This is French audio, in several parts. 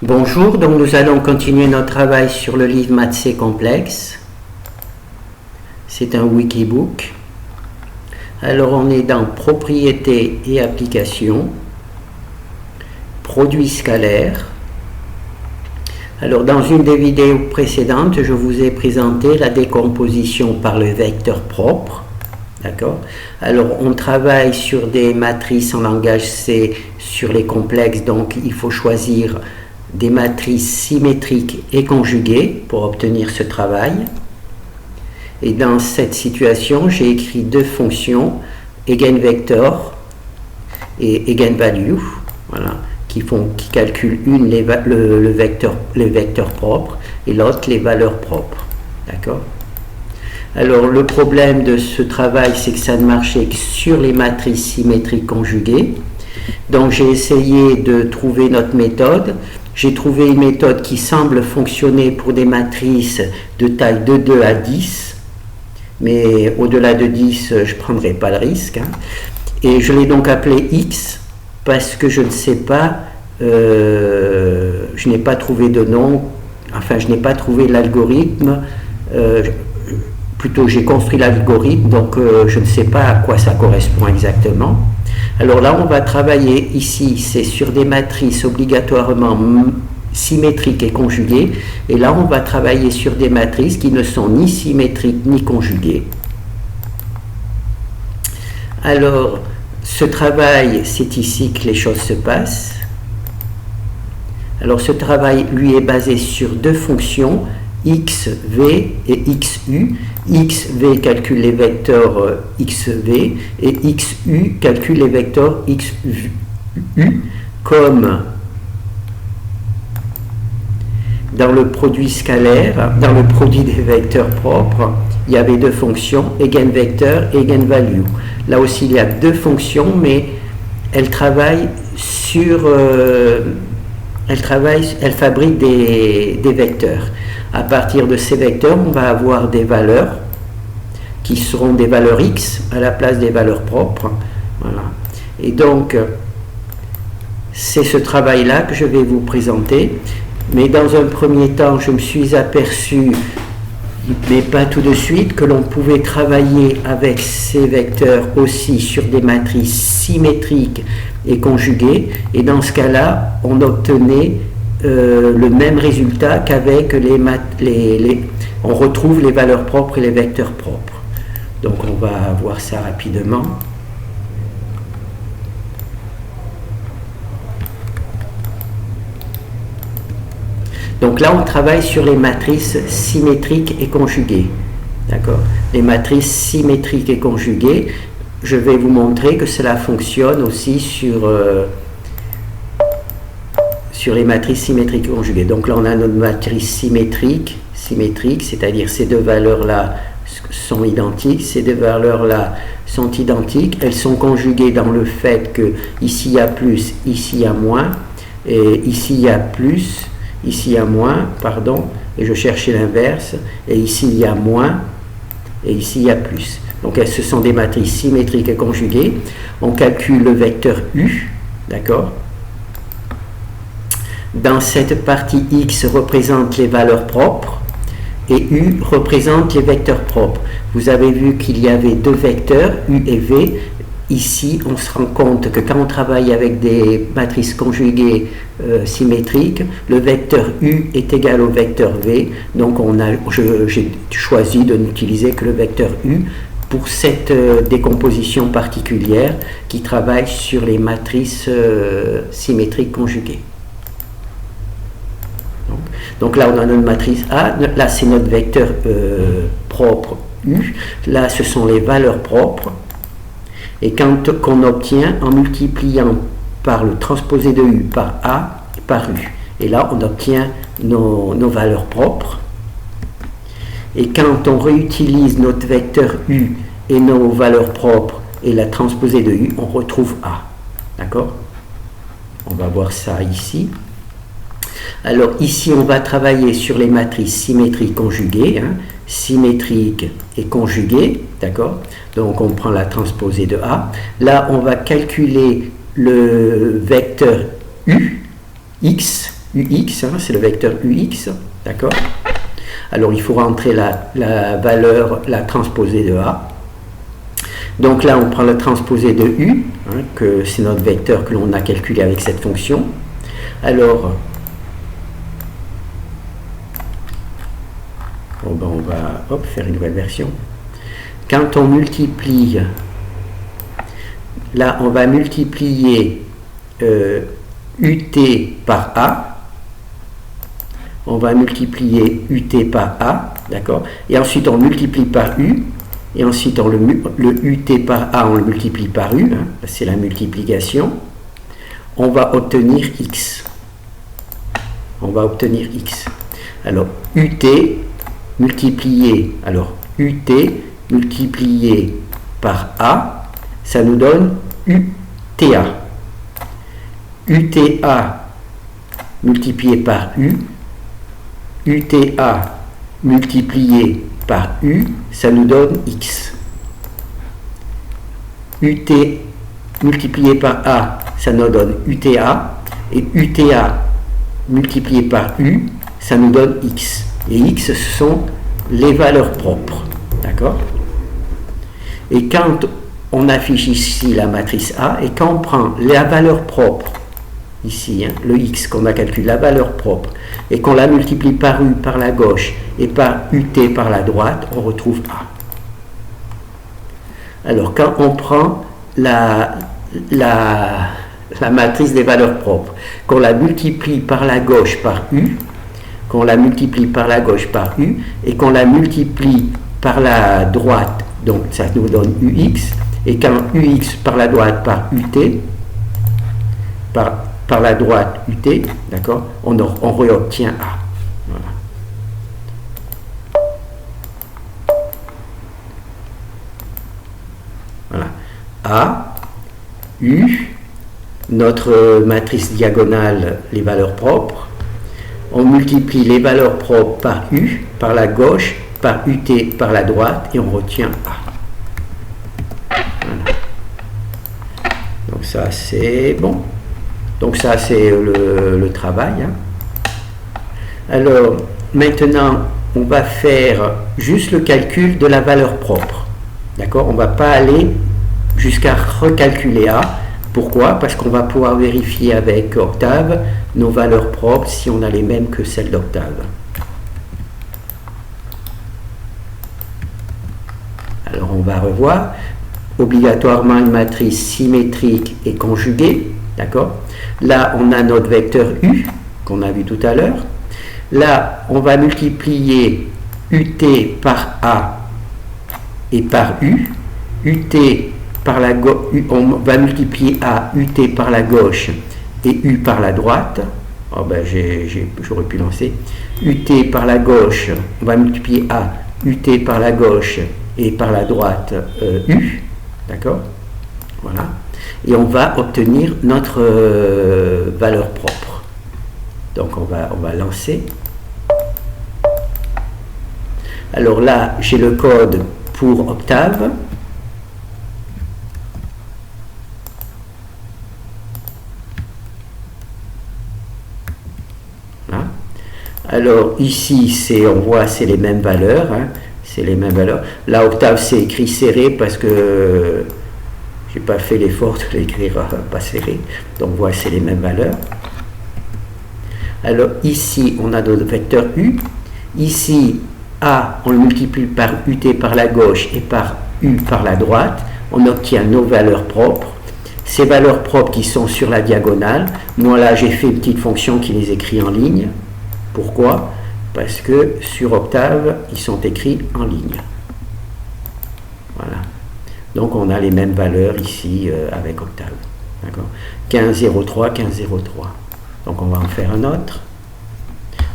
Bonjour, donc nous allons continuer notre travail sur le livre Maths C complexe. C'est un wikibook. Alors on est dans propriétés et applications, produits scalaires. Alors dans une des vidéos précédentes, je vous ai présenté la décomposition par le vecteur propre. D'accord. Alors on travaille sur des matrices en langage C sur les complexes, donc il faut choisir des matrices symétriques et conjuguées pour obtenir ce travail. Et dans cette situation, j'ai écrit deux fonctions, eigenvector et eigenvalue, voilà, qui calculent une le vecteur propre et l'autre les valeurs propres. D'accord. Alors le problème de ce travail, c'est que ça ne marchait que sur les matrices symétriques conjuguées. Donc j'ai essayé de trouver notre méthode. J'ai trouvé une méthode qui semble fonctionner pour des matrices de taille de 2 à 10, mais au-delà de 10, je ne prendrai pas le risque. Et je l'ai donc appelée X, parce que je ne sais pas, je n'ai pas trouvé de nom, enfin je n'ai pas trouvé l'algorithme, plutôt j'ai construit l'algorithme, donc je ne sais pas à quoi ça correspond exactement. Alors là, on va travailler ici, c'est sur des matrices obligatoirement symétriques et conjuguées. Et là, on va travailler sur des matrices qui ne sont ni symétriques ni conjuguées. Alors, ce travail, c'est ici que les choses se passent. Alors, ce travail, lui, est basé sur deux fonctions, xv et xu. xv calcule les vecteurs xv et xu calcule les vecteurs xu. Comme dans le produit scalaire, dans le produit des vecteurs propres, il y avait deux fonctions, eigenvecteur et eigenvalue. Là aussi, il y a deux fonctions, mais elles travaillent sur... elles fabriquent des vecteurs. À partir de ces vecteurs, on va avoir des valeurs qui seront des valeurs x à la place des valeurs propres. Voilà. Et donc, c'est ce travail-là que je vais vous présenter. Mais dans un premier temps, je me suis aperçu, mais pas tout de suite, que l'on pouvait travailler avec ces vecteurs aussi sur des matrices symétriques et conjuguées. Et dans ce cas-là, on obtenait le même résultat qu'avec on retrouve les valeurs propres et les vecteurs propres. Donc on va voir ça rapidement. Donc là, on travaille sur les matrices symétriques et conjuguées. D'accord. Les matrices symétriques et conjuguées, je vais vous montrer que cela fonctionne aussi sur les matrices symétriques et conjuguées. Donc là, on a notre matrice symétrique, c'est-à-dire ces deux valeurs-là sont identiques, ces deux valeurs-là sont identiques, elles sont conjuguées dans le fait que ici il y a plus, ici il y a moins, et ici il y a plus, ici il y a moins, pardon, et je cherchais l'inverse, et ici il y a moins, et ici il y a plus. Donc ce sont des matrices symétriques et conjuguées. On calcule le vecteur U, d'accord. Dans cette partie X représente les valeurs propres et U représente les vecteurs propres. Vous avez vu qu'il y avait deux vecteurs, U et V. Ici, on se rend compte que quand on travaille avec des matrices conjuguées symétriques, le vecteur U est égal au vecteur V. Donc j'ai choisi de n'utiliser que le vecteur U pour cette décomposition particulière qui travaille sur les matrices symétriques conjuguées. Donc là, on a notre matrice A, là c'est notre vecteur propre U, là ce sont les valeurs propres, et quand qu'on obtient en multipliant par le transposé de U par A par U, et là on obtient nos valeurs propres, et quand on réutilise notre vecteur U et nos valeurs propres et la transposée de U, on retrouve A, d'accord. On va voir ça ici. Alors ici, on va travailler sur les matrices symétriques conjuguées, symétriques et conjuguées, d'accord. Donc on prend la transposée de A. Là, on va calculer le vecteur U, X, UX, hein, c'est le vecteur UX, d'accord? Alors il faut rentrer la valeur, la transposée de A. Donc là, on prend la transposée de U, hein, que c'est notre vecteur que l'on a calculé avec cette fonction. Alors, bon, ben, on va faire une nouvelle version. Quand on multiplie, là, on va multiplier UT par A. On va multiplier UT par A, d'accord? Et ensuite, on multiplie par U. Et ensuite, le UT par A, on le multiplie par U, hein, c'est la multiplication. On va obtenir X. On va obtenir X. Alors, UT multiplié, multiplié par A, ça nous donne UTA. UTA multiplié par U, UTA multiplié par U, ça nous donne X. UT multiplié par A, ça nous donne UTA, et UTA multiplié par U, ça nous donne X. Et X, ce sont les valeurs propres. D'accord? Et quand on affiche ici la matrice A, et quand on prend la valeur propre, ici, hein, le X qu'on a calculé, la valeur propre, et qu'on la multiplie par U par la gauche et par UT par la droite, on retrouve A. Alors, quand on prend la matrice des valeurs propres, qu'on la multiplie par la gauche par U, qu'on la multiplie par la gauche par U, et qu'on la multiplie par la droite, donc ça nous donne UX, et quand UX par la droite par UT, par la droite UT, d'accord, on réobtient A. Voilà. Voilà. A, U, notre matrice diagonale, les valeurs propres. On multiplie les valeurs propres par U, par la gauche, par UT, par la droite, et on retient A. Voilà. Donc ça, c'est bon. Donc ça, c'est le travail. Hein. Alors, maintenant, on va faire juste le calcul de la valeur propre. D'accord? On ne va pas aller jusqu'à recalculer A. Pourquoi? Parce qu'on va pouvoir vérifier avec Octave nos valeurs propres si on a les mêmes que celles d'Octave. Alors, on va revoir. Obligatoirement une matrice symétrique et conjuguée. D'accord? Là, on a notre vecteur U, qu'on a vu tout à l'heure. Là, on va multiplier UT par A et par U. UT par la gauche, on va multiplier A, UT par la gauche et U par la droite. Oh ben, j'aurais pu lancer. UT par la gauche, on va multiplier A, UT par la gauche et par la droite U. D'accord? Voilà. Et on va obtenir notre valeur propre. Donc on va lancer. Alors là, j'ai le code pour Octave. Voilà. Alors ici, on voit, c'est les mêmes valeurs. Hein, c'est les mêmes valeurs. Là, Octave, c'est écrit serré parce que j'ai pas fait l'effort de l'écrire pas serré. Donc voilà, c'est les mêmes valeurs. Alors ici, on a notre vecteur U. Ici, A, on le multiplie par UT par la gauche et par U par la droite. On obtient nos valeurs propres. Ces valeurs propres qui sont sur la diagonale, moi là, j'ai fait une petite fonction qui les écrit en ligne. Pourquoi? Parce que sur Octave, ils sont écrits en ligne. Voilà. Donc on a les mêmes valeurs ici avec Octave. D'accord? 15.03, 15.03. Donc on va en faire un autre.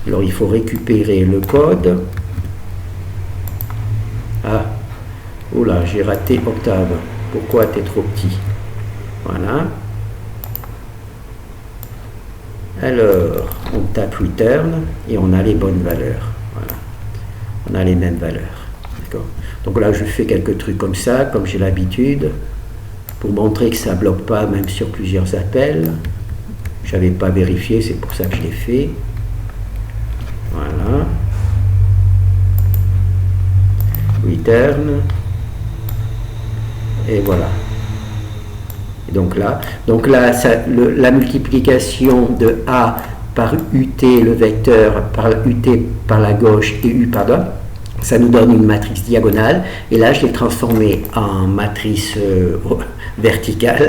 Alors il faut récupérer le code. Ah, oula, j'ai raté Octave. Pourquoi tu es trop petit? Voilà. Alors, on tape return et on a les bonnes valeurs. Voilà. On a les mêmes valeurs. D'accord? Donc là, je fais quelques trucs comme ça, comme j'ai l'habitude, pour montrer que ça ne bloque pas, même sur plusieurs appels. Je n'avais pas vérifié, c'est pour ça que je l'ai fait. Voilà. Return. Et voilà. Et donc là la multiplication de A par UT, le vecteur, par UT par la gauche et U par droite, ça nous donne une matrice diagonale. Et là, je l'ai transformée en matrice verticale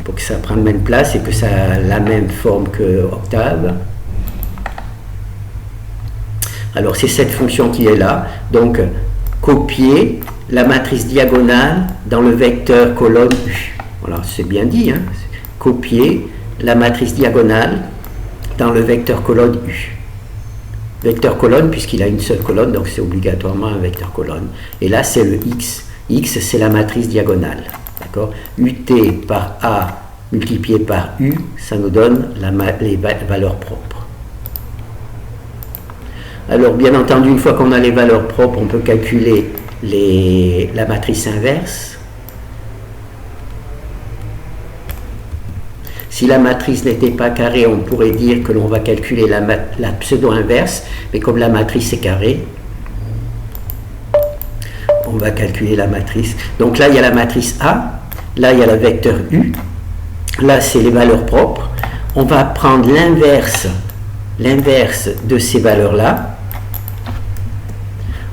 pour que ça prenne la même place et que ça a la même forme que octave. Alors, c'est cette fonction qui est là. Donc, copier la matrice diagonale dans le vecteur colonne U. Voilà, c'est bien dit, hein. Copier la matrice diagonale dans le vecteur colonne U. Vecteur colonne, puisqu'il a une seule colonne, donc c'est obligatoirement un vecteur colonne. Et là, c'est le X. X, c'est la matrice diagonale. D'accord ? UT par A multiplié par U, ça nous donne les valeurs propres. Alors, bien entendu, une fois qu'on a les valeurs propres, on peut calculer la matrice inverse. Si la matrice n'était pas carrée, on pourrait dire que l'on va calculer la pseudo-inverse, mais comme la matrice est carrée, on va calculer la matrice. Donc là, il y a la matrice A, là, il y a le vecteur U, là, c'est les valeurs propres. On va prendre l'inverse de ces valeurs-là.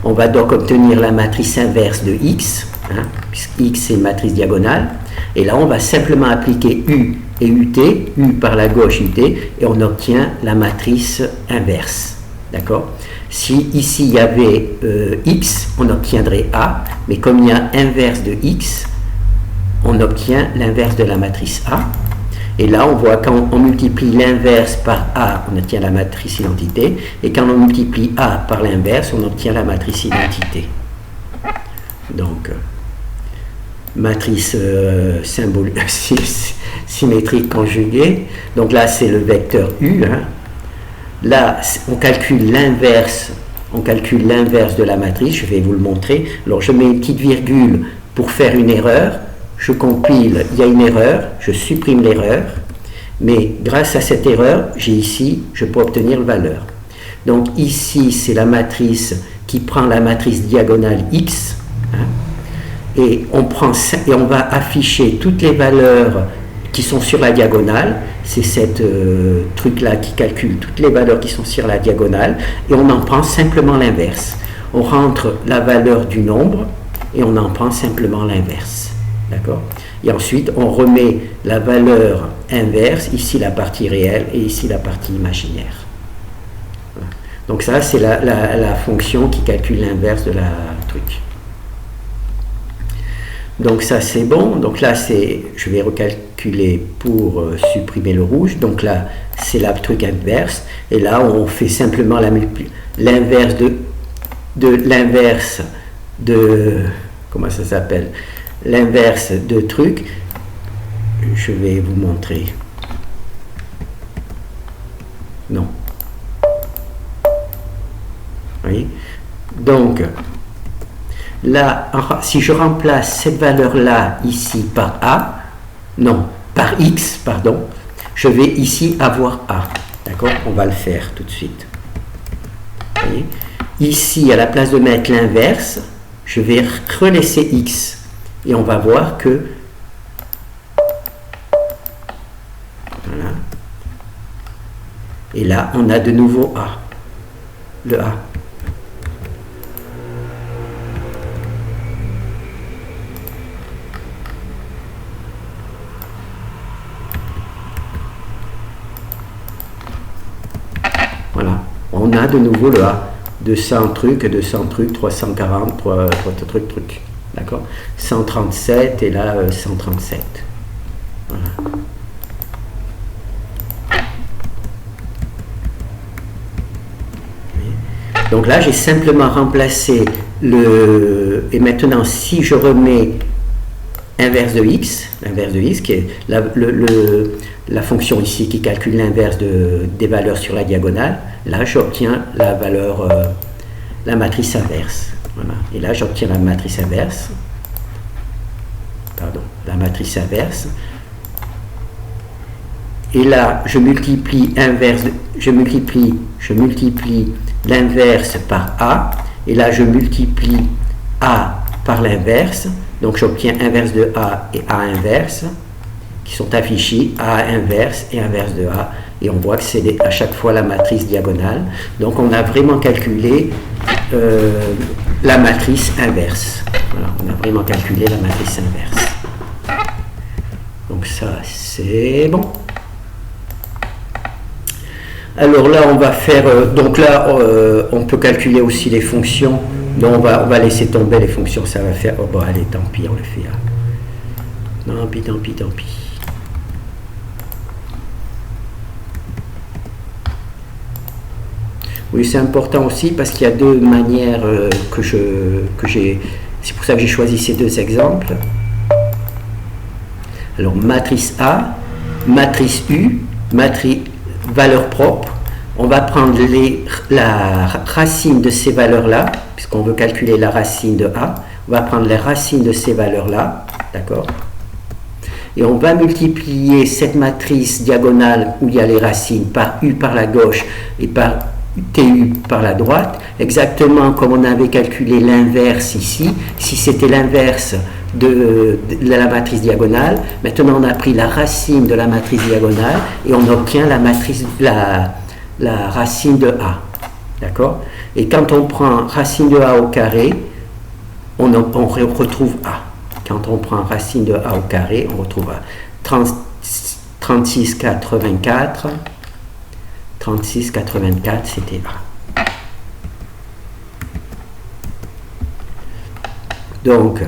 On va donc obtenir la matrice inverse de X, hein, puisque X, c'est une matrice diagonale. Et là, on va simplement appliquer U et UT, U par la gauche, UT, et on obtient la matrice inverse. D'accord ? Si ici, il y avait X, on obtiendrait A, mais comme il y a inverse de X, on obtient l'inverse de la matrice A. Et là, on voit quand on multiplie l'inverse par A, on obtient la matrice identité, et quand on multiplie A par l'inverse, on obtient la matrice identité. Donc, matrice symétrique conjuguée. Donc là, c'est le vecteur U. Hein. Là, on calcule l'inverse de la matrice. Je vais vous le montrer. Alors, je mets une petite virgule pour faire une erreur. Je compile, il y a une erreur, je supprime l'erreur. Mais grâce à cette erreur, je peux obtenir la valeur. Donc ici, c'est la matrice qui prend la matrice diagonale X. Hein. Et on va afficher toutes les valeurs qui sont sur la diagonale. C'est cette truc-là qui calcule toutes les valeurs qui sont sur la diagonale. Et on en prend simplement l'inverse. On rentre la valeur du nombre et on en prend simplement l'inverse. D'accord ? Et ensuite, on remet la valeur inverse, ici la partie réelle et ici la partie imaginaire. Voilà. Donc ça, c'est la fonction qui calcule l'inverse de la truc. Donc ça c'est bon, donc là je vais recalculer pour supprimer le rouge, donc là c'est la truc inverse, et là on fait simplement l'inverse de comment ça s'appelle, l'inverse de truc, je vais vous montrer, non, vous voyez, donc là, si je remplace cette valeur-là ici par A, non, par X, pardon, je vais ici avoir A. D'accord ? On va le faire tout de suite. Vous voyez ? Ici, à la place de mettre l'inverse, je vais relaisser X. Et on va voir que... Voilà. Et là, on a de nouveau A. Le A. Voilà, on a de nouveau le A, 200 trucs, 340, 3 trucs, d'accord, 137 et là 137. Voilà. Donc là, j'ai simplement remplacé et maintenant, si je remets inverse de x, qui est la fonction ici qui calcule l'inverse des valeurs sur la diagonale, là j'obtiens la valeur, la matrice inverse. Voilà. Et là j'obtiens la matrice inverse. Pardon, la matrice inverse. Et là, je multiplie l'inverse par A. Et là, je multiplie A par l'inverse. Donc, j'obtiens inverse de A et A inverse qui sont affichés, A inverse et inverse de A. Et on voit que c'est à chaque fois la matrice diagonale. Donc, on a vraiment calculé la matrice inverse. Voilà, on a vraiment calculé la matrice inverse. Donc, ça, c'est bon. Alors là, on va faire, donc là, on peut calculer aussi les fonctions. Donc on va laisser tomber les fonctions, ça va faire, oh bon, allez, tant pis, on le fait. Hein. Non, tant pis. Oui, c'est important aussi parce qu'il y a deux manières c'est pour ça que j'ai choisi ces deux exemples. Alors, matrice A, matrice U, valeur propre, on va prendre la racine de ces valeurs-là, puisqu'on veut calculer la racine de A, on va prendre les racines de ces valeurs-là, d'accord? Et on va multiplier cette matrice diagonale où il y a les racines par U par la gauche et par TU par la droite, exactement comme on avait calculé l'inverse ici. Si c'était l'inverse de la matrice diagonale, maintenant on a pris la racine de la matrice diagonale et on obtient la racine de A. D'accord? Et quand on prend racine de A au carré, on retrouve A. Quand on prend racine de A au carré, on retrouve A. 36,84, c'était A. Donc,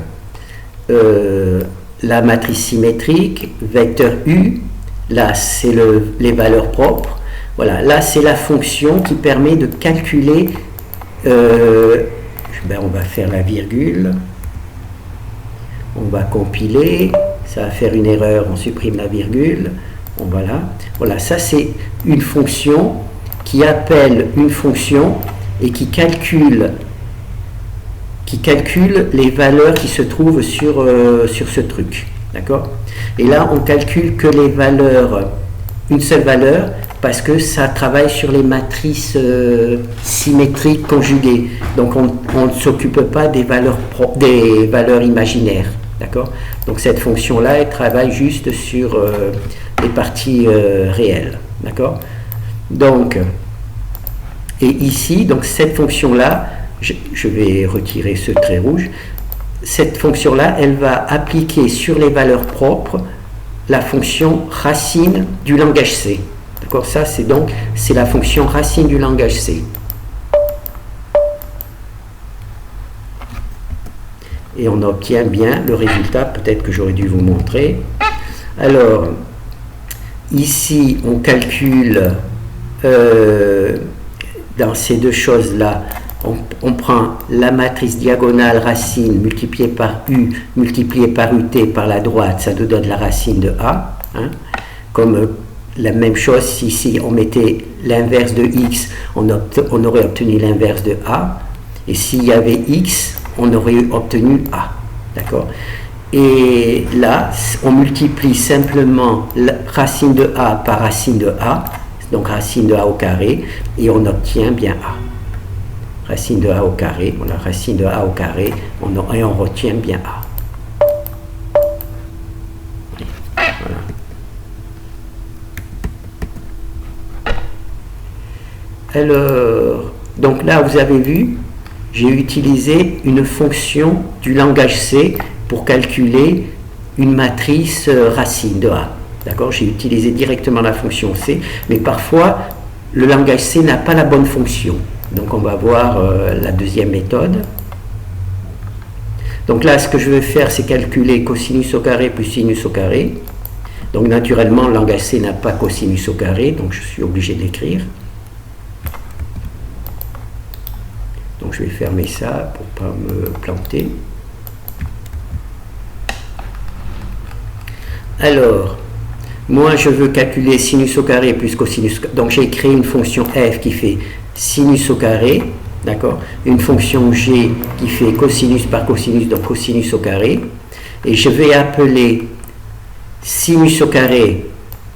la matrice symétrique, vecteur U, là c'est les valeurs propres. Voilà, là c'est la fonction qui permet de calculer, on va faire la virgule, on va compiler, ça va faire une erreur, on supprime la virgule, voilà, ça c'est une fonction qui appelle une fonction et qui calcule les valeurs qui se trouvent sur ce truc, d'accord? Et là on calcule que les valeurs, une seule valeur, parce que ça travaille sur les matrices symétriques conjuguées. Donc on ne s'occupe pas des valeurs imaginaires. D'accord? Donc cette fonction-là, elle travaille juste sur les parties réelles. D'accord? Donc, et ici, donc cette fonction-là, je vais retirer ce trait rouge, cette fonction-là, elle va appliquer sur les valeurs propres la fonction racine du langage C. D'accord? Ça, c'est la fonction racine du langage C. Et on obtient bien le résultat, peut-être que j'aurais dû vous montrer. Alors, ici, on calcule, dans ces deux choses-là, on prend la matrice diagonale racine multipliée par U, multipliée par UT par la droite, ça nous donne la racine de A. Hein, comme la même chose, si ici on mettait l'inverse de X, on aurait obtenu l'inverse de A. Et s'il y avait X, on aurait obtenu A. D'accord? Et là, on multiplie simplement la racine de A par racine de A, donc racine de A au carré, et on obtient bien A. Racine de A au carré, on a racine de A au carré, et on retient bien A. Voilà. Alors, donc là, vous avez vu, j'ai utilisé une fonction du langage C pour calculer une matrice racine de A. D'accord? J'ai utilisé directement la fonction C, mais parfois, le langage C n'a pas la bonne fonction. Donc on va voir la deuxième méthode. Donc là, ce que je vais faire, c'est calculer cosinus au carré plus sinus au carré. Donc naturellement, le langage C n'a pas cosinus au carré, donc je suis obligé de l'écrire. Donc je vais fermer ça pour ne pas me planter. Alors, moi je veux calculer sinus au carré plus cosinus au carré. Donc j'ai créé une fonction f qui fait sinus au carré, d'accord? Une fonction g qui fait cosinus par cosinus, donc cosinus au carré. Et je vais appeler sinus au carré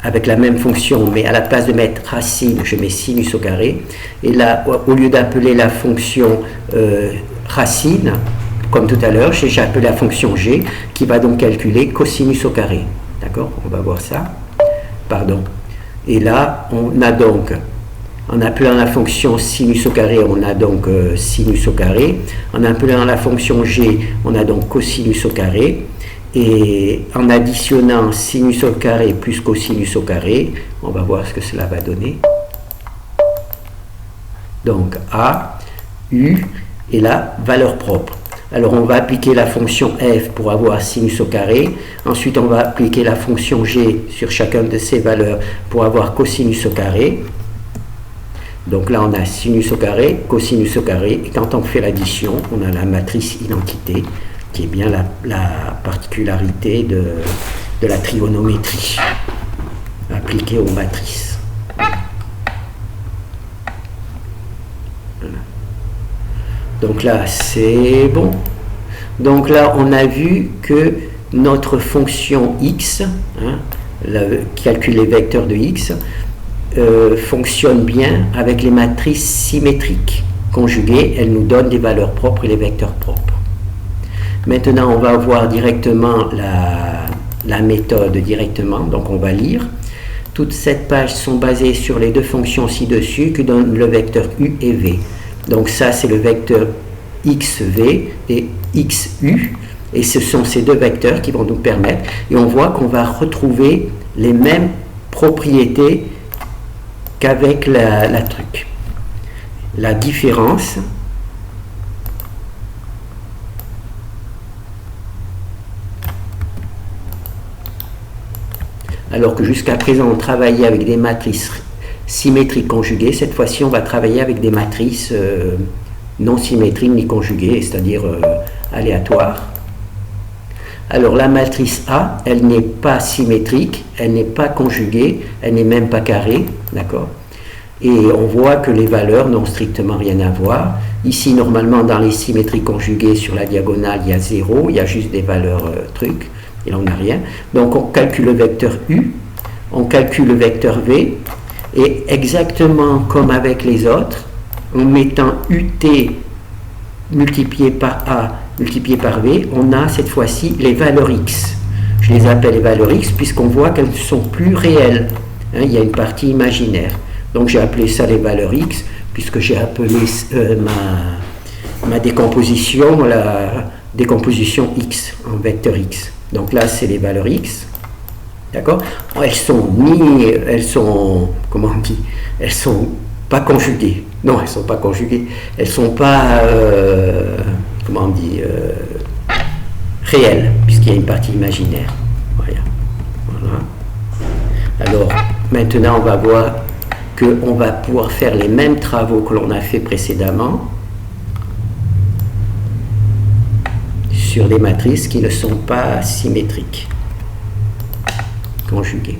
avec la même fonction, mais à la place de mettre racine, je mets sinus au carré. Et là, au lieu d'appeler la fonction racine, comme tout à l'heure, j'ai appelé la fonction g, qui va donc calculer cosinus au carré. D'accord? On va voir ça. Pardon. Et là, on a donc, en appelant la fonction sinus au carré, on a donc sinus au carré. En appelant la fonction g, on a donc cosinus au carré. Et en additionnant sinus au carré plus cosinus au carré, on va voir ce que cela va donner. Donc A, U, et la valeur propre. Alors on va appliquer la fonction f pour avoir sinus au carré. Ensuite on va appliquer la fonction g sur chacune de ces valeurs pour avoir cosinus au carré. Donc là on a sinus au carré, cosinus au carré. Et quand on fait l'addition, on a la matrice identité, qui est bien la particularité de la trigonométrie appliquée aux matrices. Voilà. Donc là, c'est bon. Donc là, on a vu que notre fonction x, calcul les vecteurs de x, fonctionne bien avec les matrices symétriques. Conjuguées, elles nous donnent des valeurs propres et les vecteurs propres. Maintenant, on va voir directement la méthode directement. Donc, on va lire. Toutes ces pages sont basées sur les deux fonctions ci-dessus qui donnent le vecteur u et v. Donc, ça, c'est le vecteur xv et xu. Et ce sont ces deux vecteurs qui vont nous permettre. Et on voit qu'on va retrouver les mêmes propriétés qu'avec la truc. La différence... Alors que jusqu'à présent, on travaillait avec des matrices symétriques conjuguées. Cette fois-ci, on va travailler avec des matrices non symétriques ni conjuguées, c'est-à-dire aléatoires. Alors, la matrice A, elle n'est pas symétrique, elle n'est pas conjuguée, elle n'est même pas carrée, d'accord? Et on voit que les valeurs n'ont strictement rien à voir. Ici, normalement, dans les symétries conjuguées, sur la diagonale, il y a 0, il y a juste des valeurs trucs. Et là, on n'a rien. Donc, on calcule le vecteur U, on calcule le vecteur V, et exactement comme avec les autres, en mettant UT multiplié par A multiplié par V, on a cette fois-ci les valeurs X. Je les appelle les valeurs X puisqu'on voit qu'elles ne sont plus réelles. Il y a une partie imaginaire. Donc, j'ai appelé ça les valeurs X, puisque j'ai appelé ma décomposition la décomposition X en vecteur X. Donc là, c'est les valeurs X, d'accord? Elles sont comment on dit? Elles sont pas conjuguées. Non, elles sont pas conjuguées. Elles sont pas, comment on dit, réelles, puisqu'il y a une partie imaginaire. Voilà. Alors, maintenant, on va voir qu'on va pouvoir faire les mêmes travaux que l'on a fait précédemment sur des matrices qui ne sont pas symétriques, conjuguées.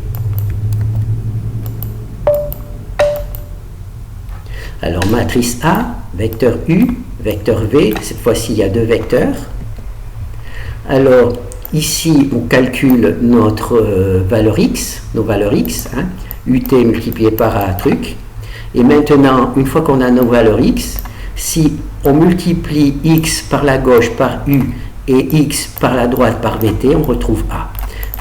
Alors, matrice A, vecteur U, vecteur V, cette fois-ci, il y a deux vecteurs. Alors, ici, on calcule notre valeur X, nos valeurs X, UT multiplié par A truc. Et maintenant, une fois qu'on a nos valeurs X, si on multiplie X par la gauche par U, et X par la droite par VT, on retrouve A.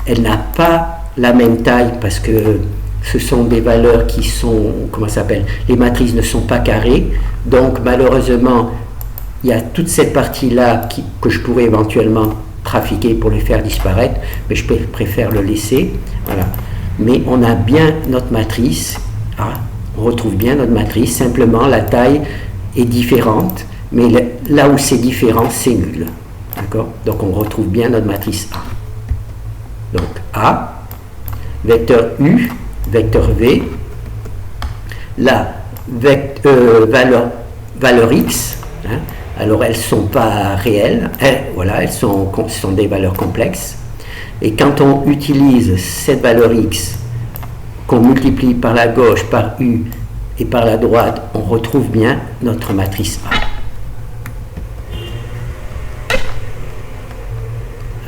Elle n'a pas la même taille parce que ce sont des valeurs qui sont, comment ça s'appelle, les matrices ne sont pas carrées, donc malheureusement, il y a toute cette partie-là que je pourrais éventuellement trafiquer pour les faire disparaître, mais je préfère le laisser, voilà. Mais on a bien notre matrice A, on retrouve bien notre matrice, simplement la taille est différente, mais là où c'est différent, c'est nul. D'accord? Donc on retrouve bien notre matrice A. Donc A, vecteur U, vecteur V, la valeur X, alors elles ne sont pas réelles, voilà, elles sont des valeurs complexes. Et quand on utilise cette valeur X, qu'on multiplie par la gauche, par U et par la droite, on retrouve bien notre matrice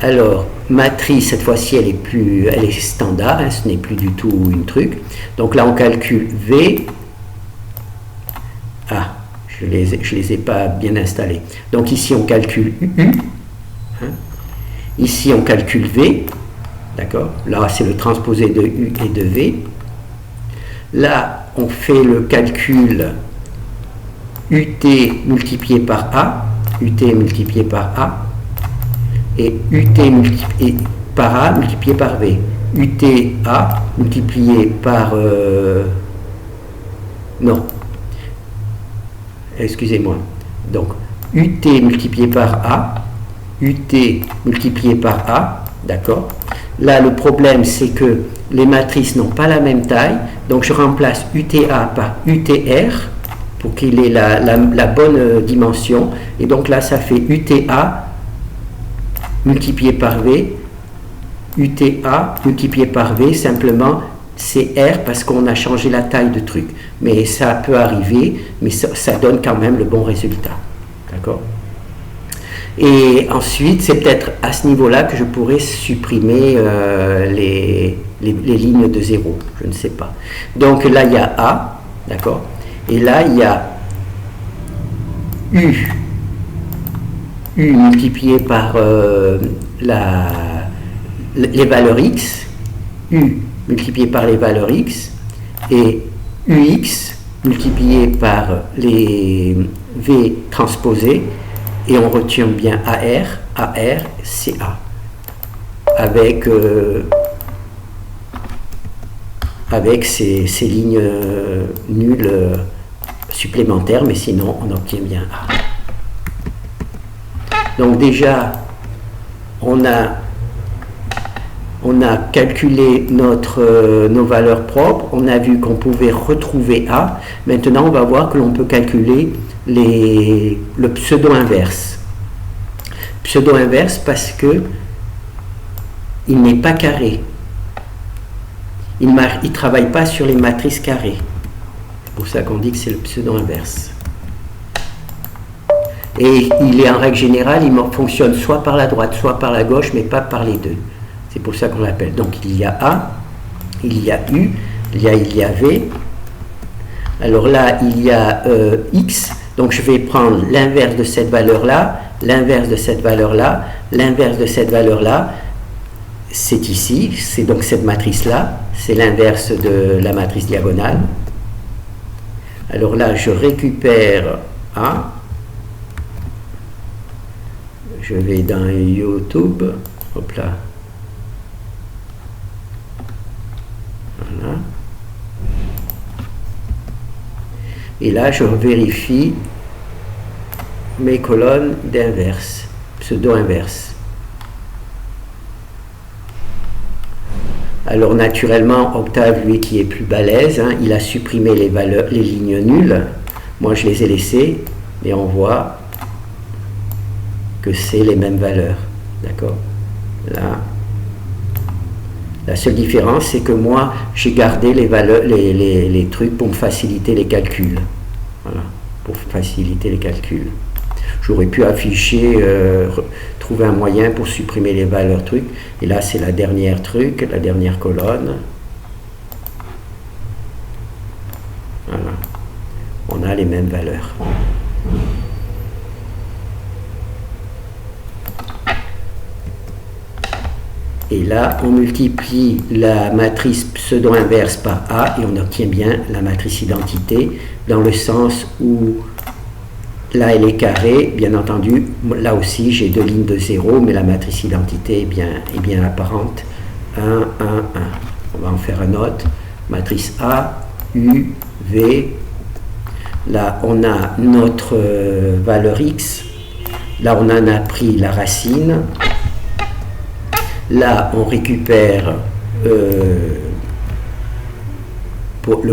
A. Alors, matrice, cette fois-ci, elle est standard, hein, ce n'est plus du tout une truc. Donc là, on calcule V. Ah, je les ai pas bien installés. Donc ici, on calcule U. Hein. Ici, on calcule V. D'accord? Là, c'est le transposé de U et de V. Là, on fait le calcul UT multiplié par A. UT multiplié par A. Et UT multiplié par A multiplié par V. UTA multiplié par... non. Excusez-moi. Donc, UT multiplié par A. UT multiplié par A. D'accord? Là, le problème, c'est que les matrices n'ont pas la même taille. Donc, je remplace UTA par UTR pour qu'il ait la bonne dimension. Et donc là, ça fait UTA multiplié par V, UTA multiplié par V, simplement c'est R parce qu'on a changé la taille de truc. Mais ça peut arriver, mais ça donne quand même le bon résultat. D'accord? Et ensuite, c'est peut-être à ce niveau-là que je pourrais supprimer les lignes de 0. Je ne sais pas. Donc là, il y a A, d'accord? Et là, il y a U multiplié par les valeurs X, U multiplié par les valeurs X, et UX multiplié par les V transposés, et on retient bien AR, CA, avec ces lignes nulles supplémentaires, mais sinon on obtient bien A. Donc déjà, on a calculé nos valeurs propres, on a vu qu'on pouvait retrouver A. Maintenant, on va voir que l'on peut calculer le pseudo-inverse. Pseudo-inverse parce que il n'est pas carré. Il ne travaille pas sur les matrices carrées. C'est pour ça qu'on dit que c'est le pseudo-inverse. Et il est en règle générale, il fonctionne soit par la droite, soit par la gauche, mais pas par les deux. C'est pour ça qu'on l'appelle. Donc il y a A, il y a U, il y a V. Alors là, il y a X. Donc je vais prendre l'inverse de cette valeur-là, l'inverse de cette valeur-là, l'inverse de cette valeur-là. C'est ici, c'est donc cette matrice-là. C'est l'inverse de la matrice diagonale. Alors là, je récupère A. Je vais dans YouTube. Hop là. Voilà. Et là, je vérifie mes colonnes d'inverse, pseudo-inverse. Alors naturellement, Octave, lui qui est plus balèze, hein, il a supprimé les lignes nulles. Moi, je les ai laissées, et on voit que c'est les mêmes valeurs. D'accord? Là. La seule différence, c'est que moi, j'ai gardé les valeurs, les trucs pour me faciliter les calculs. Voilà, pour faciliter les calculs. J'aurais pu afficher, trouver un moyen pour supprimer les valeurs trucs. Et là, c'est la dernière truc, la dernière colonne. Voilà. On a les mêmes valeurs. Et là, on multiplie la matrice pseudo-inverse par A et on obtient bien la matrice identité dans le sens où là, elle est carrée. Bien entendu, là aussi, j'ai deux lignes de 0, mais la matrice identité est bien apparente. 1, 1, 1. On va en faire un autre. Matrice A, U, V. Là, on a notre valeur X. Là, on en a pris la racine. Là, on récupère le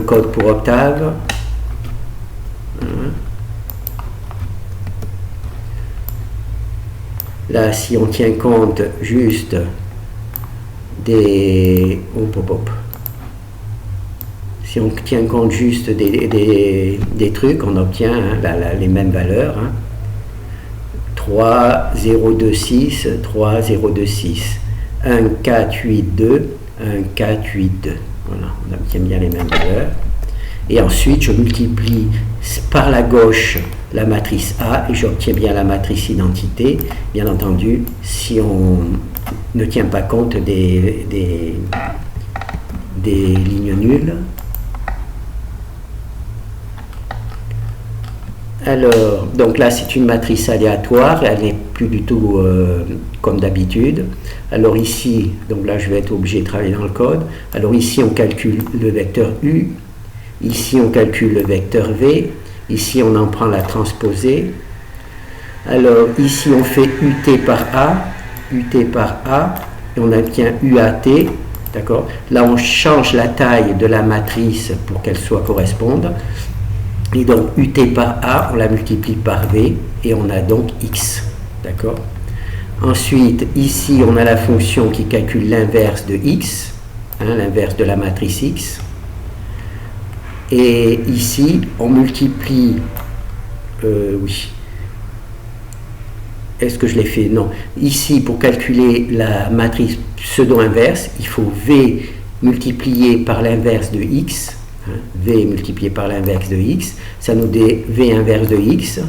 code pour Octave. Là, si on tient compte juste des... Si on tient compte juste des trucs, on obtient les mêmes valeurs. 3 3, 0, 2, 6, 3, 0, 2, 6. 1, 4, 8, 2, 1, 4, 8, 2. Voilà, on obtient bien les mêmes valeurs. Et ensuite, je multiplie par la gauche la matrice A et j'obtiens bien la matrice identité. Bien entendu, si on ne tient pas compte des lignes nulles. Alors, donc là, c'est une matrice aléatoire, elle n'est plus du tout comme d'habitude. Alors ici, donc là, je vais être obligé de travailler dans le code. Alors ici, on calcule le vecteur U. Ici, on calcule le vecteur V. Ici, on en prend la transposée. Alors, ici, on fait UT par A, et on obtient UAT. D'accord? Là, on change la taille de la matrice pour qu'elle soit corresponde. Et donc, UT par A, on la multiplie par V, et on a donc X. D'accord? Ensuite, ici, on a la fonction qui calcule l'inverse de X, l'inverse de la matrice X. Et ici, on multiplie, oui, est-ce que je l'ai fait? Non. Ici, pour calculer la matrice pseudo-inverse, il faut V multiplié par l'inverse de X, V multiplié par l'inverse de X, ça nous donne V inverse de X,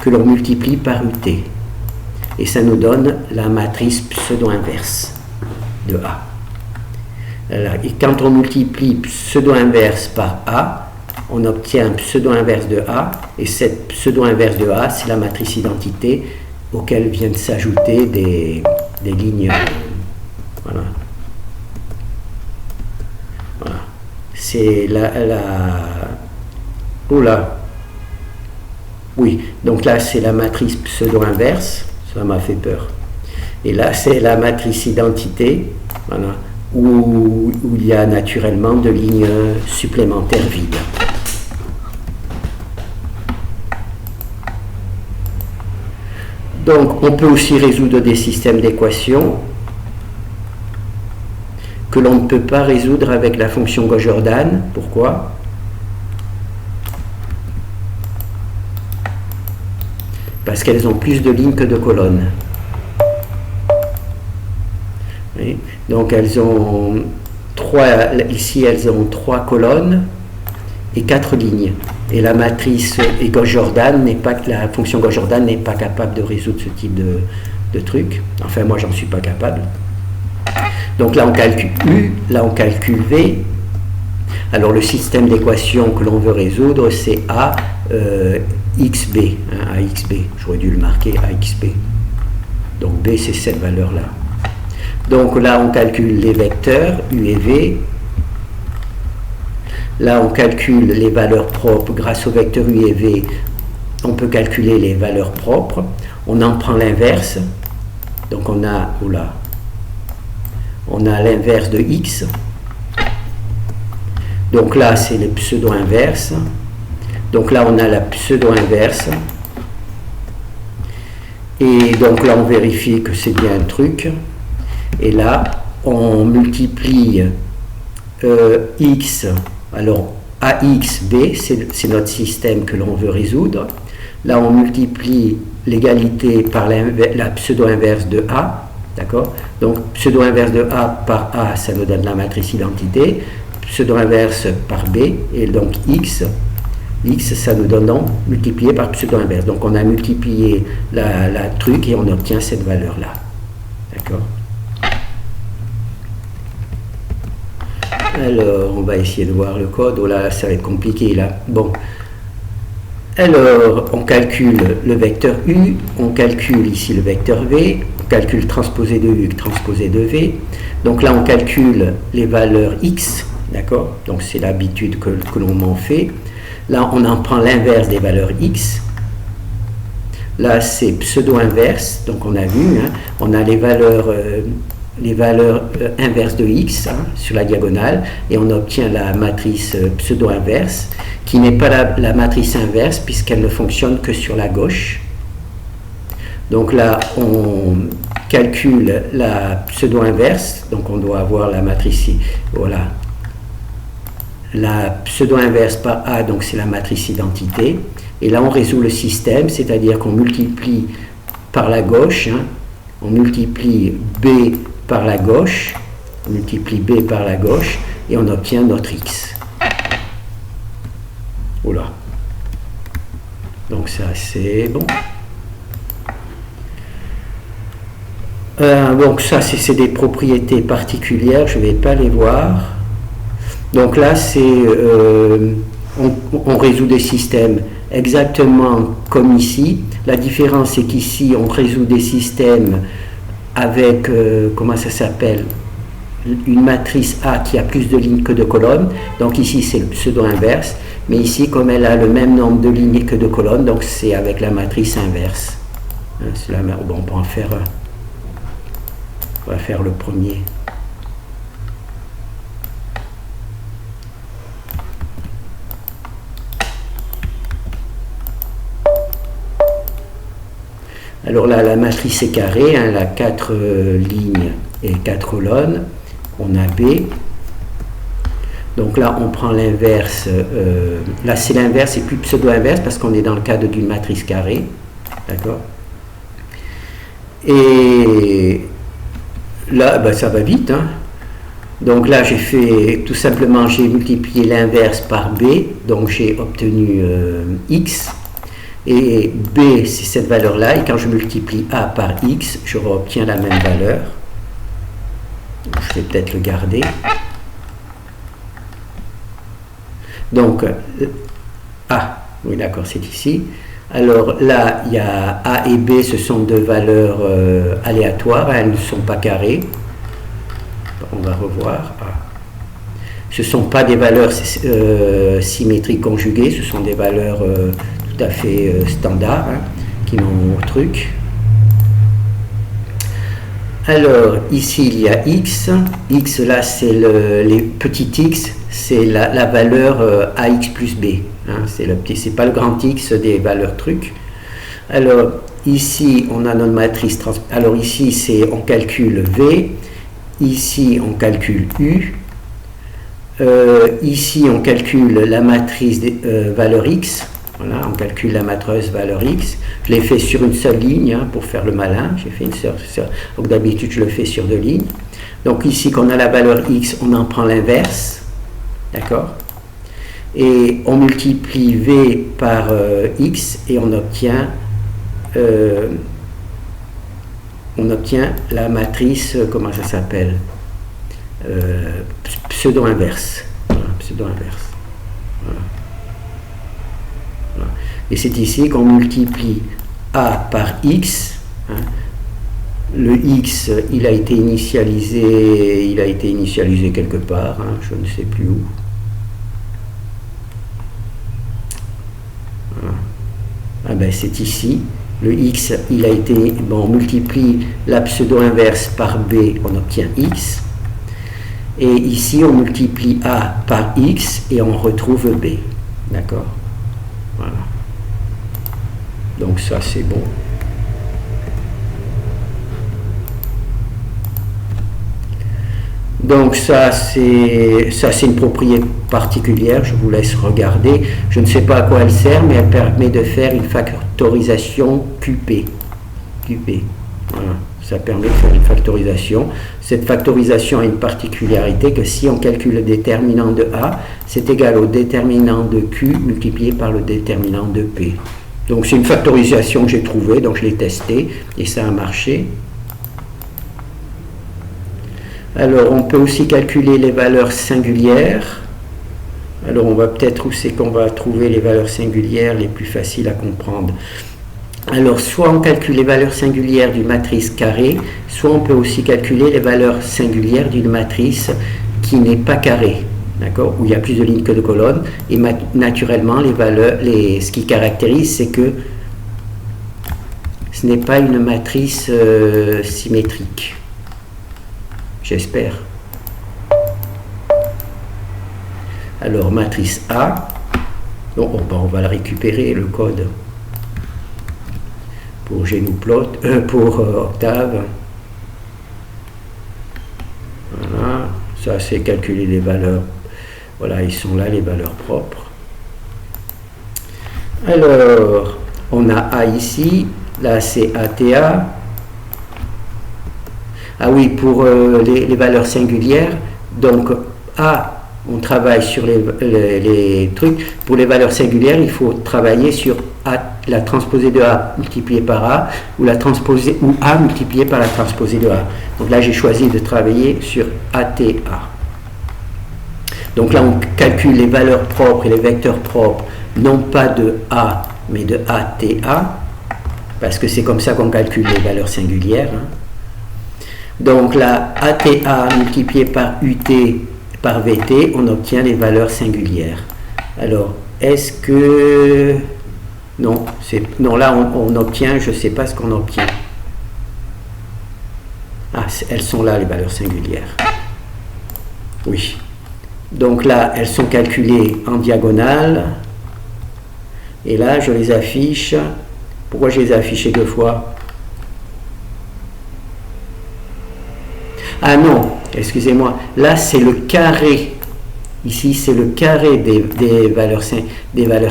que l'on multiplie par UT. Et ça nous donne la matrice pseudo-inverse de A. Et quand on multiplie pseudo-inverse par A, on obtient un pseudo-inverse de A, et cette pseudo-inverse de A, c'est la matrice identité auquel viennent s'ajouter des lignes. Voilà. Voilà. C'est oh là. Oui, donc là, c'est la matrice pseudo-inverse, ça m'a fait peur. Et là, c'est la matrice identité, voilà, où il y a naturellement de lignes supplémentaires vides. Donc, on peut aussi résoudre des systèmes d'équations que l'on ne peut pas résoudre avec la fonction Gauss-Jordan. Pourquoi? Parce qu'elles ont plus de lignes que de colonnes. Oui. Donc elles ont ici elles ont 3 colonnes et 4 lignes. Et la matrice Gauss-Jordan la fonction Gauss-Jordan n'est pas capable de résoudre ce type de truc. Enfin, moi, j'en suis pas capable. Donc là, on calcule U, là, on calcule V. Alors, le système d'équations que l'on veut résoudre, c'est AXB. AXB, j'aurais dû le marquer, AXB. Donc, B, c'est cette valeur-là. Donc là, on calcule les vecteurs, U et V. Là, on calcule les valeurs propres. Grâce au vecteur U et V, on peut calculer les valeurs propres. On en prend l'inverse. Donc on a, on a l'inverse de X. Donc là, c'est le pseudo-inverse. Donc là, on a la pseudo-inverse. Et donc là, on vérifie que c'est bien un truc. Et là, on multiplie X. Alors, AXB, c'est notre système que l'on veut résoudre. Là, on multiplie l'égalité par la pseudo-inverse de A. D'accord? Donc, pseudo-inverse de A par A, ça nous donne la matrice identité. Pseudo-inverse par B, et donc X, ça nous donne donc multiplié par pseudo-inverse. Donc, on a multiplié la truc et on obtient cette valeur-là. D'accord? Alors, on va essayer de voir le code. Oh là, ça va être compliqué là. Bon. Alors, on calcule le vecteur U, on calcule ici le vecteur V, on calcule transposé de U, transposé de V. Donc là, on calcule les valeurs X, d'accord? Donc c'est l'habitude que l'on m'en fait. Là, on en prend l'inverse des valeurs X. Là, c'est pseudo-inverse, donc on a vu, on a les valeurs inverses de X sur la diagonale, et on obtient la matrice pseudo-inverse, qui n'est pas la matrice inverse, puisqu'elle ne fonctionne que sur la gauche. Donc là, on calcule la pseudo-inverse, donc on doit avoir la matrice, voilà. La pseudo-inverse par A, donc c'est la matrice identité. Et là, on résout le système, c'est-à-dire qu'on multiplie par la gauche, hein. On multiplie B par la gauche, on multiplie B par la gauche, et on obtient notre X. Oula. Donc ça c'est bon. Donc ça c'est des propriétés particulières, je ne vais pas les voir. Donc là c'est on résout des systèmes exactement comme ici. La différence c'est qu'ici on résout des systèmes avec comment ça s'appelle, une matrice A qui a plus de lignes que de colonnes. Donc ici c'est le pseudo inverse, mais ici comme elle a le même nombre de lignes que de colonnes, donc c'est avec la matrice inverse. Bon, on peut en faire un. On va faire le premier. Alors là, la matrice est carrée, hein, elle a 4 lignes et 4 colonnes. On a B. Donc là, on prend l'inverse. Là, c'est l'inverse et plus pseudo-inverse parce qu'on est dans le cadre d'une matrice carrée. D'accord? Et là, ben, ça va vite. Hein. Donc là, j'ai fait tout simplement, j'ai multiplié l'inverse par B. Donc j'ai obtenu X. Et B, c'est cette valeur-là. Et quand je multiplie A par X, je obtiens la même valeur. Je vais peut-être le garder. Donc, oui, d'accord, c'est ici. Alors là, il y a A et B, ce sont deux valeurs aléatoires, elles ne sont pas carrées. On va revoir. Ce ne sont pas des valeurs symétriques conjuguées, ce sont des valeurs tout à fait standards, hein, qui n'ont aucun truc. Alors, ici, il y a X. X, là, c'est les petits X, c'est la valeur AX plus B. Hein, c'est pas le grand X des valeurs trucs. Alors, ici, on a notre matrice. Alors, ici, on calcule V. Ici, on calcule U. Ici, on calcule la matrice des valeurs X. Voilà, on calcule la matrice valeur X. Je l'ai fait sur une seule ligne, hein, pour faire le malin. J'ai fait une seule. Donc d'habitude, je le fais sur 2 lignes. Donc ici, quand on a la valeur X, on en prend l'inverse. D'accord? Et on multiplie V par X et on obtient la matrice, comment ça s'appelle? Pseudo-inverse. Voilà, pseudo-inverse. Voilà. Voilà. Et c'est ici qu'on multiplie A par X. Hein. Le X, il a été initialisé quelque part, hein, je ne sais plus où. Voilà. Ah ben c'est ici. Le X, il a été, bon, on multiplie la pseudo-inverse par B, on obtient X. Et ici, on multiplie A par X et on retrouve B. D'accord? Voilà. Donc ça, c'est bon. Donc ça c'est une propriété particulière, je vous laisse regarder. Je ne sais pas à quoi elle sert, mais elle permet de faire une factorisation QP. QP. Voilà. Ça permet de faire une factorisation. Cette factorisation a une particularité que si on calcule le déterminant de A, c'est égal au déterminant de Q multiplié par le déterminant de P. Donc c'est une factorisation que j'ai trouvée, donc je l'ai testée et ça a marché. Alors on peut aussi calculer les valeurs singulières. Alors on va peut-être où c'est qu'on va trouver les valeurs singulières les plus faciles à comprendre. Alors soit on calcule les valeurs singulières d'une matrice carrée, soit on peut aussi calculer les valeurs singulières d'une matrice qui n'est pas carrée, d'accord, où il y a plus de lignes que de colonnes. Et naturellement, ce qui caractérise, c'est que ce n'est pas une matrice symétrique. J'espère. Alors, matrice A, donc, on va la récupérer, le code, pour Gnuplot, pour Octave. Voilà, ça c'est calculer les valeurs. Voilà, ils sont là, les valeurs propres. Alors, on a A ici, Là, c'est ATA. Ah oui, pour les valeurs singulières, donc A, on travaille sur les trucs. Pour les valeurs singulières, il faut travailler sur la transposée de A multipliée par A ou la transposée ou A multipliée par la transposée de A. Donc là, j'ai choisi de travailler sur ATA. Donc là, on calcule les valeurs propres et les vecteurs propres, non pas de A, mais de ATA, parce que c'est comme ça qu'on calcule les valeurs singulières. Hein. Donc là, ATA multiplié par UT par VT, on obtient les valeurs singulières. Alors, est-ce que... Non, non là, on obtient, je ne sais pas ce qu'on obtient. Ah, elles sont là, les valeurs singulières. Oui. Donc là, elles sont calculées en diagonale. Et là, je les affiche. Pourquoi je les ai affichées deux fois? Ah non, excusez-moi. Là, c'est le carré. Ici, c'est le carré des valeurs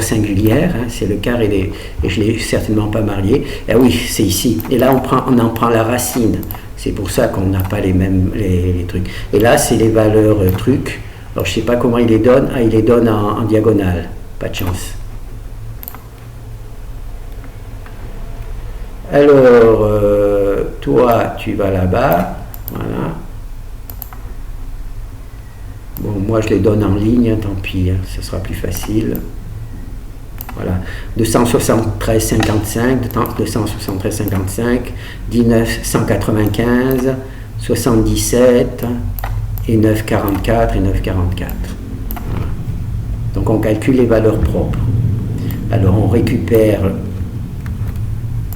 singulières. Hein, c'est le carré des... Et je ne l'ai certainement pas marié. Ah oui, c'est ici. Et là, on en prend la racine. C'est pour ça qu'on n'a pas les mêmes les trucs. Et là, c'est les valeurs trucs. Alors, je ne sais pas comment il les donne. Ah, il les donne en diagonale. Pas de chance. Alors, toi, tu vas là-bas. Voilà. Bon, moi, je les donne en ligne. Tant pis, hein, ce sera plus facile. Voilà. 273,55, 273,55, 1995, 77 et 9,44 et 9,44. Voilà. Donc on calcule les valeurs propres. Alors on récupère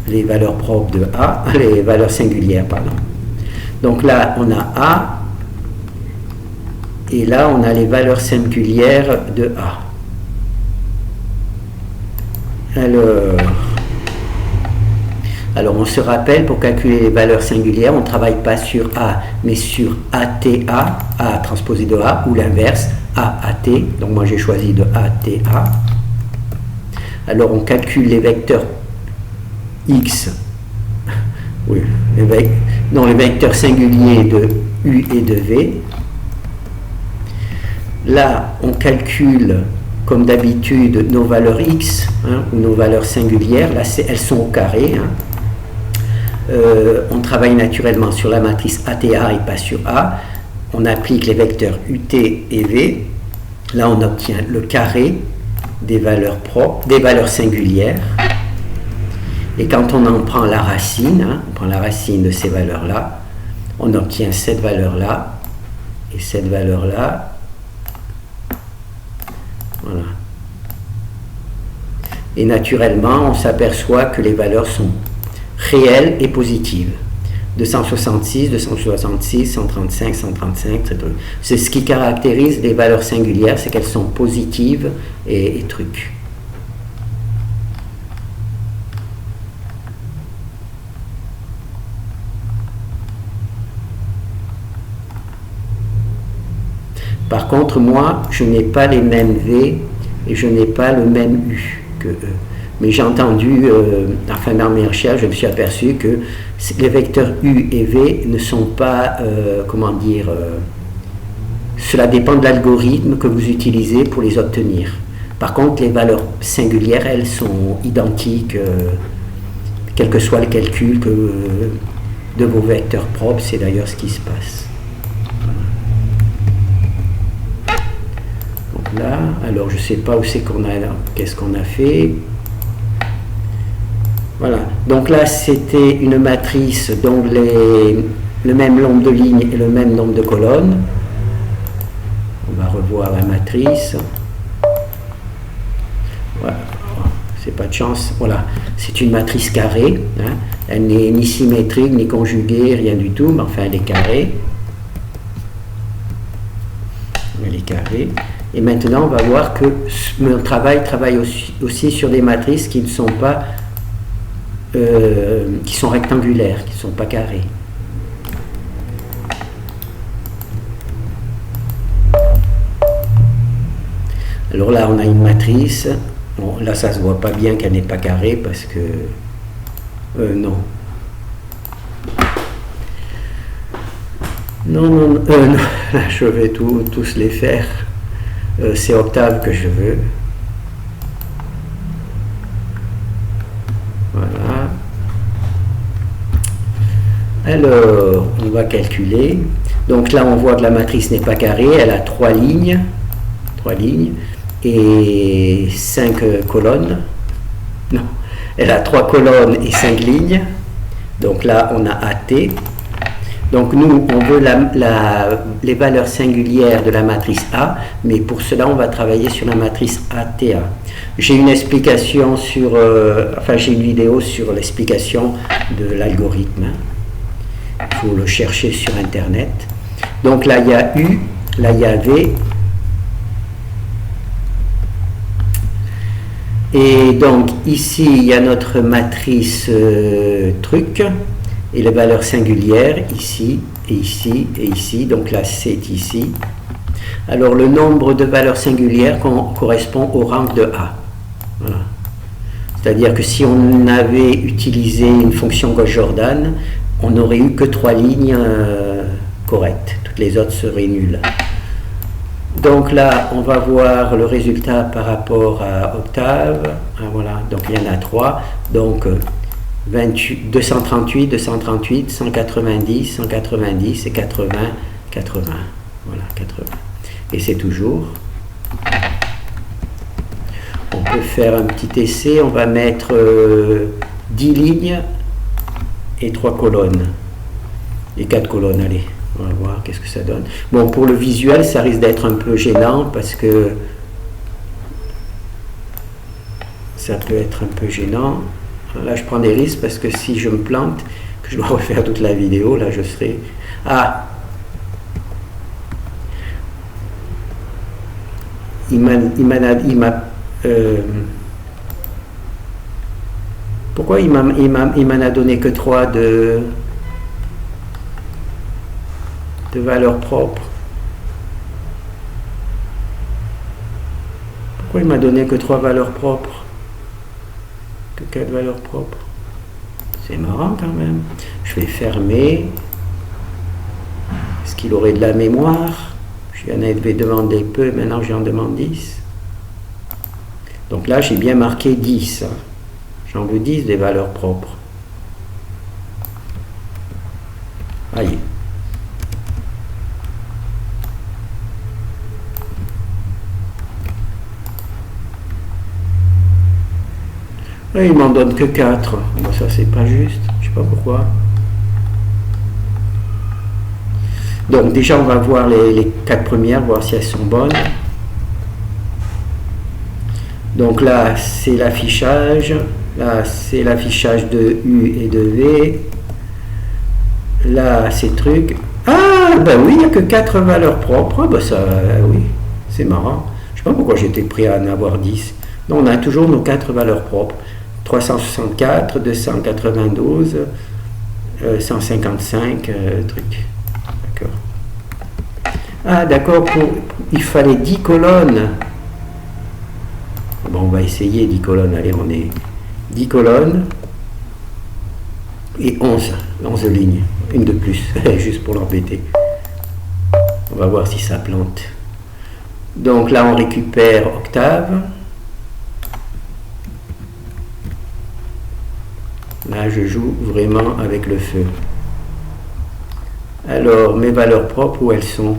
les valeurs propres de A, les valeurs singulières, pardon. Donc là on a A et là on a les valeurs singulières de A. Alors, on se rappelle, pour calculer les valeurs singulières, on ne travaille pas sur A, mais sur ATA, A transposé de A, ou l'inverse, AAT. Donc moi j'ai choisi de ATA. Alors on calcule les vecteurs X, oui, les vecteurs singuliers de U et de V. Là, on calcule comme d'habitude nos valeurs x, hein, ou nos valeurs singulières. Là, elles sont au carré. Hein. On travaille naturellement sur la matrice ATA et pas sur A. On applique les vecteurs UT et V. Là, on obtient le carré des valeurs propres, des valeurs singulières. Et quand on en prend la racine, hein, on prend la racine de ces valeurs-là, on obtient cette valeur-là et cette valeur-là. Voilà. Et naturellement, on s'aperçoit que les valeurs sont réelles et positives. 266, 266, 135, 135, c'est ce qui caractérise les valeurs singulières, c'est qu'elles sont positives et trucs. Par contre, moi, je n'ai pas les mêmes V et je n'ai pas le même U que eux. Mais j'ai entendu, enfin dans mes recherches, je me suis aperçu que les vecteurs U et V ne sont pas, comment dire, cela dépend de l'algorithme que vous utilisez pour les obtenir. Par contre, les valeurs singulières, elles sont identiques, quel que soit le calcul de vos vecteurs propres, c'est d'ailleurs ce qui se passe. Là, alors je ne sais pas où c'est qu'on a, qu'est-ce qu'on a fait. Voilà, donc là c'était une matrice dont le même nombre de lignes et le même nombre de colonnes. On va revoir la matrice. Voilà, c'est pas de chance. Voilà, c'est une matrice carrée. Hein. Elle n'est ni symétrique, ni conjuguée, rien du tout, mais enfin elle est carrée. Elle est carrée. Et maintenant, on va voir que mon travail aussi sur des matrices qui ne sont pas, qui sont rectangulaires, qui ne sont pas carrées. Alors là, on a une matrice. Bon, là, ça ne se voit pas bien qu'elle n'est pas carrée parce que Non. Non, non. Là, je vais tous les faire. C'est Octave que je veux. Voilà. Alors, on va calculer. Donc là, on voit que la matrice n'est pas carrée. Elle a 3 lignes et 5 colonnes. Non, elle a 3 colonnes et 5 lignes. Donc là, on a AT. Donc nous, on veut les valeurs singulières de la matrice A, mais pour cela, on va travailler sur la matrice ATA. J'ai une explication j'ai une vidéo sur l'explication de l'algorithme. Il faut le chercher sur Internet. Donc là, il y a U, là, il y a V. Et donc ici, il y a notre matrice truc. Et les valeurs singulières, ici, et ici, et ici. Donc là, c'est ici. Alors, le nombre de valeurs singulières correspond au rang de A. Voilà. C'est-à-dire que si on avait utilisé une fonction Gauss-Jordan, on n'aurait eu que 3 lignes correctes. Toutes les autres seraient nulles. Donc là, on va voir le résultat par rapport à Octave. Ah, voilà, donc il y en a 3. Donc, 238, 238, 190, 190 et 80, 80. Voilà, 80. Et c'est toujours. On peut faire un petit essai. On va mettre 10 lignes et 3 colonnes. Et 4 colonnes, allez. On va voir qu'est-ce que ça donne. Bon, pour le visuel, ça risque d'être un peu gênant parce que ça peut être un peu gênant. Là, je prends des risques parce que si je me plante, que je dois refaire toute la vidéo, là, je serai... Ah! Pourquoi il m'en a donné que 3 de valeurs propres? Pourquoi il m'a donné que 3 valeurs propres? Que 4 valeurs propres? C'est marrant quand même. Je vais fermer. Est-ce qu'il aurait de la mémoire? J'en avais demandé peu, maintenant j'en demande 10. Donc là, j'ai bien marqué 10. J'en veux 10 des valeurs propres. Aïe. Et il m'en donne que 4. Bon, ça, c'est pas juste. Je sais pas pourquoi. Donc, déjà, on va voir les 4 premières, voir si elles sont bonnes. Donc là, c'est l'affichage. Là, c'est l'affichage de U et de V. Là, c'est truc. Ah, ben oui, il n'y a que 4 valeurs propres. Ben ça, oui, c'est marrant. Je sais pas pourquoi j'étais prêt à en avoir 10. Donc, on a toujours nos 4 valeurs propres. 364, 292, 155, truc. D'accord. Ah, d'accord, il fallait 10 colonnes. Bon, on va essayer 10 colonnes. Allez, on est 10 colonnes et 11 lignes. Une de plus, juste pour l'embêter. On va voir si ça plante. Donc là, on récupère Octave. Là, je joue vraiment avec le feu. Alors, mes valeurs propres, où elles sont?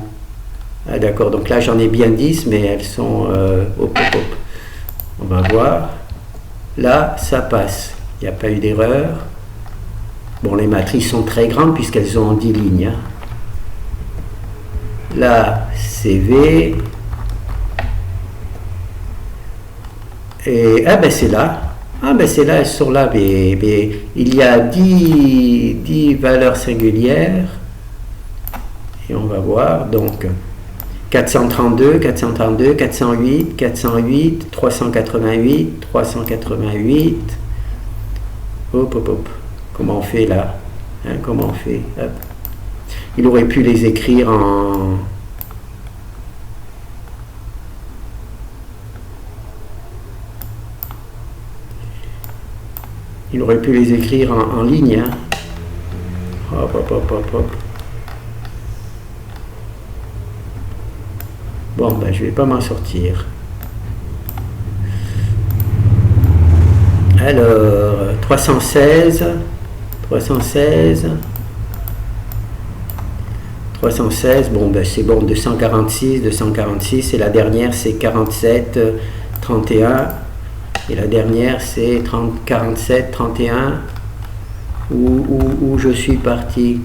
Ah, d'accord, donc là, j'en ai bien 10, mais elles sont... hop. On va voir. Là, ça passe. Il n'y a pas eu d'erreur. Bon, les matrices sont très grandes puisqu'elles ont 10 lignes. Hein. Là, c'est V. Et, ah ben c'est là. Ah ben c'est là, elles sont là. Mais il y a 10 valeurs singulières. Et on va voir. Donc, 432, 432, 408, 408, 388, 388. Hop. Comment on fait là? Hein, comment on fait? Hop. Il aurait pu les écrire en... Il aurait pu les écrire en ligne. Hein. Hop, hop, hop, hop, hop. Bon, ben, je vais pas m'en sortir. Alors, 316, 316, 316, bon, ben, c'est bon, 246, 246, et la dernière, c'est 47, 31, et la dernière, c'est 47, 31, où je suis parti.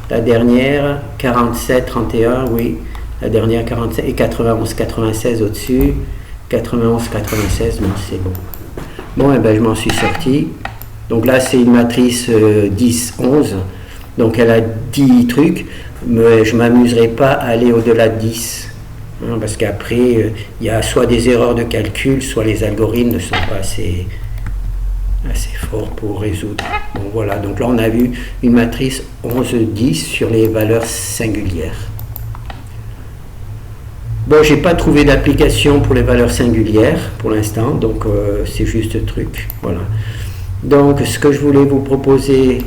La dernière, 47, 31, oui. La dernière, 47, et 91, 96 au-dessus. 91, 96, bon, c'est bon. Bon, et ben, je m'en suis sorti. Donc là, c'est une matrice 10, 11. Donc elle a 10 trucs. Mais je ne m'amuserai pas à aller au-delà de 10. Hein, parce qu'après, il y a soit des erreurs de calcul, soit les algorithmes ne sont pas assez forts pour résoudre. Bon, voilà. Donc là, on a vu une matrice 11, 10 sur les valeurs singulières. Bon, j'ai pas trouvé d'application pour les valeurs singulières pour l'instant, donc c'est juste ce truc. Voilà. Donc, ce que je voulais vous proposer,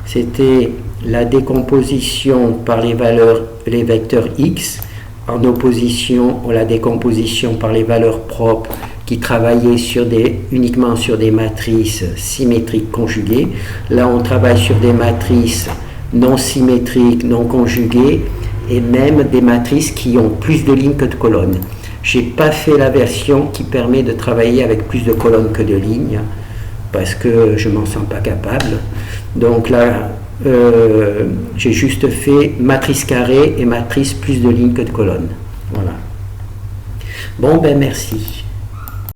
c'était la décomposition par les vecteurs x, en opposition à la décomposition par les valeurs propres qui travaillaient uniquement sur des matrices symétriques conjuguées. Là, on travaille sur des matrices non symétriques, non conjuguées, et même des matrices qui ont plus de lignes que de colonnes. Je n'ai pas fait la version qui permet de travailler avec plus de colonnes que de lignes, parce que je ne m'en sens pas capable. Donc là, j'ai juste fait matrice carrée et matrice plus de lignes que de colonnes. Voilà. Bon, ben merci.